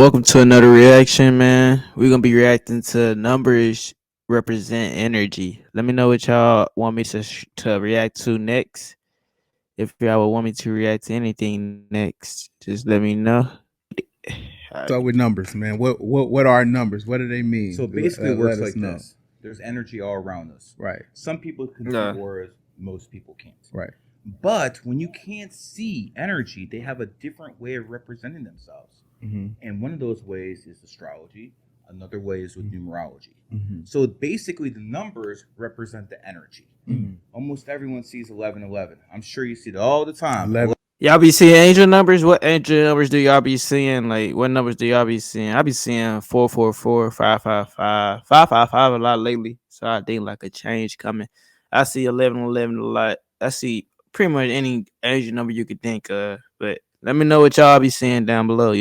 Welcome to another reaction, man. We're gonna be reacting to numbers represent energy. Let me know what y'all want me to react to next. If y'all would want me to react to anything next, just let me know. Alright. Start with numbers, man. What are numbers? What do they mean? So basically, it Let works us like know. this: there's energy all around us. Right, Some people can see Yeah. auras, most people can't. right. But when you can't see energy, they have a different way of representing themselves. Mm-hmm. And one of those ways is astrology. Another way is with numerology. Mm-hmm. So basically, the numbers represent the energy. Mm-hmm. Almost everyone sees 1111. I'm sure you see it all the time. 11. Y'all be seeing angel numbers? What angel numbers do y'all be seeing? Like what numbers do y'all be seeing? I be seeing 444, 555, 555 a lot lately. So I think like a change coming. I see 1111 a lot. I see pretty much any angel number you could think of. But let me know what y'all be seeing down below.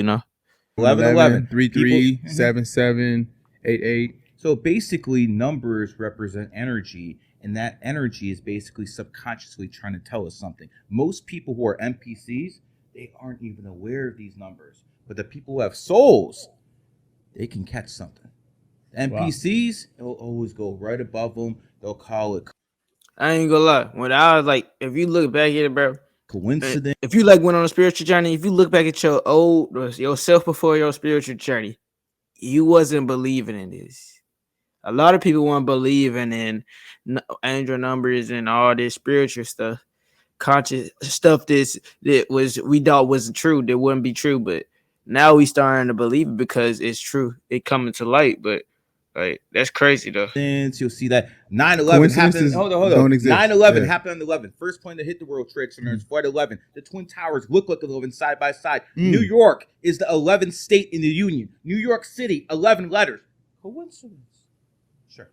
1111. 33, People- 77, 88. So basically, numbers represent energy, and that energy is basically subconsciously trying to tell us something. Most people who are NPCs, they aren't even aware of these numbers. But the people who have souls, they can catch something. NPCs, it'll always go right above them. They'll call it I ain't gonna lie. When I was like, if you look back at it, bro, coincidence. if you like went on a spiritual journey, if you look back at your old yourself before your spiritual journey, you wasn't believing in this. A lot of people weren't believing in angel numbers and all this spiritual stuff, conscious stuff. That was we thought wasn't true. That wouldn't be true, but now we starting to believe it because it's true. It coming to light, but like that's crazy though. You'll see that 9/11 happened. Coincidences Hold don't on. exist. 9/11 Yeah. happened on the 11th. First plane to hit the World Trade Center is Flight 11. The Twin Towers look like 11 side by side. New York is the 11th state in the Union. New York City, 11 letters. Coincidence? Sure.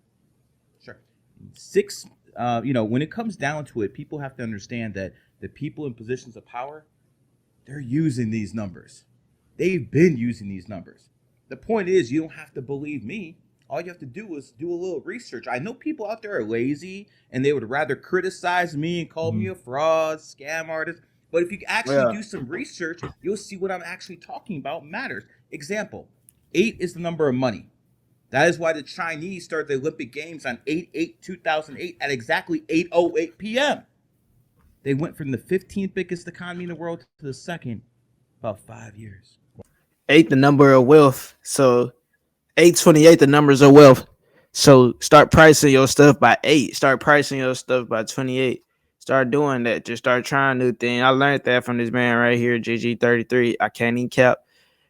Six. When it comes down to it, people have to understand that the people in positions of power, they're using these numbers. They've been using these numbers. The point is, you don't have to believe me. All you have to do is do a little research. I know people out there are lazy and they would rather criticize me and call me a fraud, scam artist. But if you actually do some research, you'll see what I'm actually talking about matters. Example, 8 is the number of money. That is why the Chinese started the Olympic Games on 8/8/2008 at exactly 8:08 p.m. They went from the 15th biggest economy in the world to the second about 5 years. 8 the number of wealth, so 828 the numbers of wealth. So start pricing your stuff by 8. Start pricing your stuff by 28. Start doing that. Just start trying new things. I learned that from this man right here, GG33. I can't even cap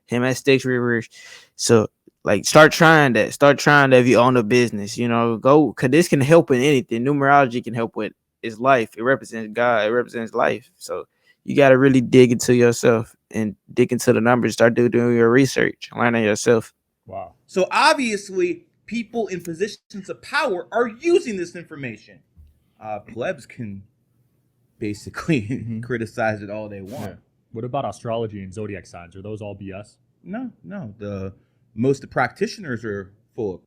him at Sticks Rivers. So like start trying that. Start trying that if you own a business. Go because this can help in anything. Numerology can help with is life. It represents God. It represents life. So you got to really dig into yourself and dig into the numbers. Start doing your research. Learn on yourself. Wow. So obviously, people in positions of power are using this information. Plebs can basically criticize it all they want. Yeah. What about astrology and zodiac signs? Are those all BS? No. Most of the practitioners are full of.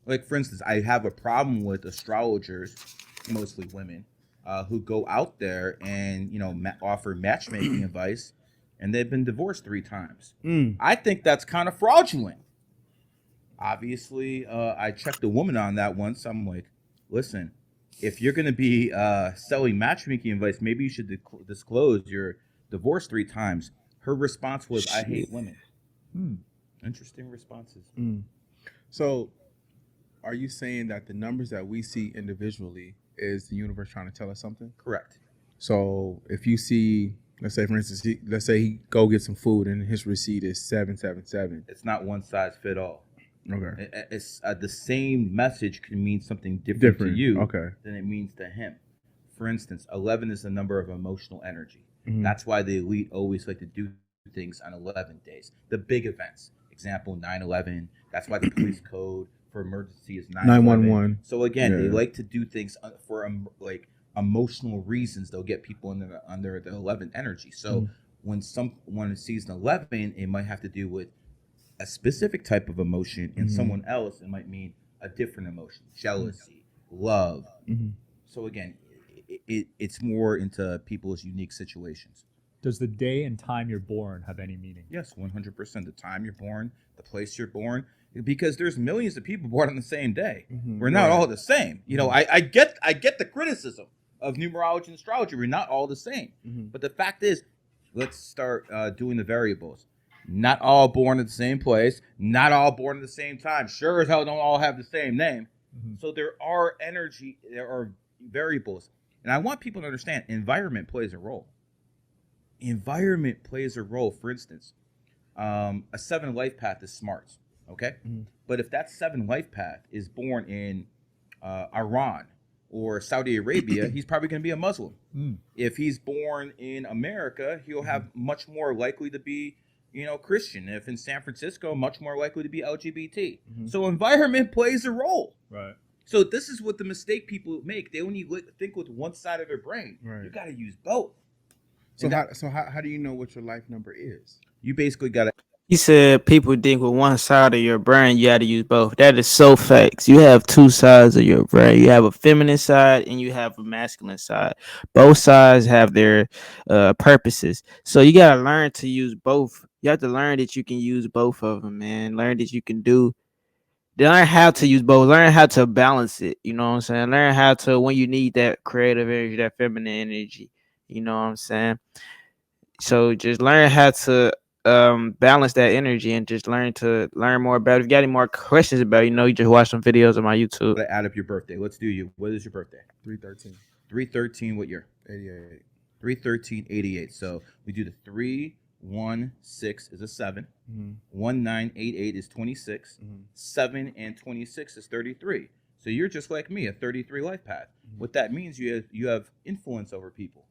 Like, for instance, I have a problem with astrologers, mostly women, who go out there and offer matchmaking advice, and they've been divorced 3 times. I think that's kind of fraudulent. Obviously, I checked a woman on that once. I'm like, listen, if you're going to be selling matchmaking advice, maybe you should disclose you're divorced 3 times. Her response was, I hate women. Interesting responses. So, are you saying that the numbers that we see individually is the universe trying to tell us something? Correct. So, if you see, let's say, for instance, let's say he go get some food and his receipt is 777. It's not one size fit all. Okay. It's the same message can mean something different to you than it means to him. For instance, 11 is the number of emotional energy. That's why the elite always like to do things on 11 days. The big events, example 9/11. That's why the police code for emergency is 911. So again, they like to do things for like emotional reasons. They'll get people under the 11 energy. So when someone sees an 11, it might have to do with a specific type of emotion, and someone else, it might mean a different emotion, jealousy, love. So again, it's more into people's unique situations. Does the day and time you're born have any meaning? Yes, 100%. The time you're born, the place you're born, because there's millions of people born on the same day. We're not all the same. You know, I get the criticism of numerology and astrology. We're not all the same. But the fact is, let's start doing the variables. Not all born at the same place. Not all born at the same time. Sure as hell don't all have the same name. So there are variables. And I want people to understand environment plays a role. Environment plays a role. For instance, a 7 life path is smart. Okay? But if that 7 life path is born in Iran or Saudi Arabia, he's probably going to be a Muslim. If he's born in America, he'll have much more likely to be, Christian. If in San Francisco, much more likely to be LGBT. So environment plays a role. Right. So this is what the mistake people make. They only think with one side of their brain. Right. You got to use both. So how do you know what your life number is? You basically got to. He said people think with one side of your brain, you got to use both. That is so facts. You have 2 sides of your brain. You have a feminine side and you have a masculine side. Both sides have their purposes. So you got to learn to use both. You have to learn that you can use both of them, man. Learn that you can learn how to use both. Learn how to balance it. You know what I'm saying? Learn how to, when you need that creative energy, that feminine energy. You know what I'm saying? So just learn how to balance that energy and just learn more about it. If you got any more questions about it, you just watch some videos on my YouTube. Add up your birthday. Let's do you. What is your birthday? 313. 313. What year? 88. 31388. So we do the 316 is a 7. 1988 is 26. 7 and 26 is 33. So you're just like me, a 33 life path. What that means, you have influence over people.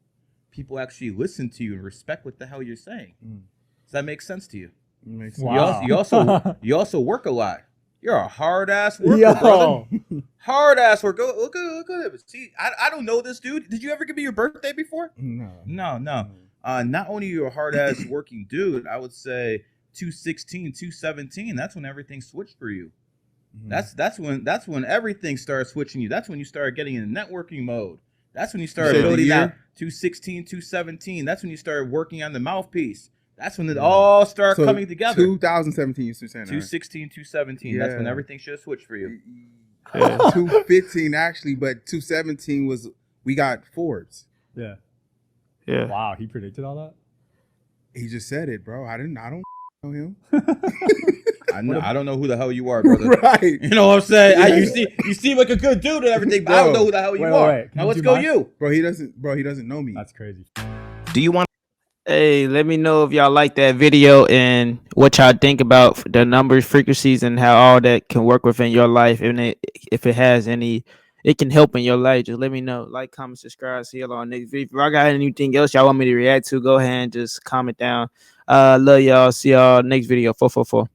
People actually listen to you and respect what the hell you're saying. Does that make sense to you? Makes sense. Wow. You also work a lot. You're a hard ass worker, brother. Hard ass worker. Look at him. See, I don't know this dude. Did you ever give me your birthday before? No. No. Not only are you a hard ass working dude, I would say 216, 217. That's when everything switched for you. That's when everything started switching you. That's when you started getting in networking mode. That's when you started building that 216, 217. That's when you started working on the mouthpiece. That's when it all started coming together. 2017, you saying 216, 217. That's when everything should have switched for you. 215 actually, but 217 we got Forbes. Yeah. Yeah. Wow, he predicted all that? He just said it, bro. I don't know him. I don't know who the hell you are, brother. Right. You know what I'm saying? You seem like a good dude and everything, but I don't know who the hell you are. Wait. Now let's go you. Bro, he doesn't know me. That's crazy. Do you want Hey, let me know if y'all like that video and what y'all think about the numbers, frequencies, and how all that can work within your life. And if it has any, it can help in your life. Just let me know. Like, comment, subscribe. See y'all on next video. If I got anything else y'all want me to react to, go ahead and just comment down. Love y'all. See y'all next video. 444.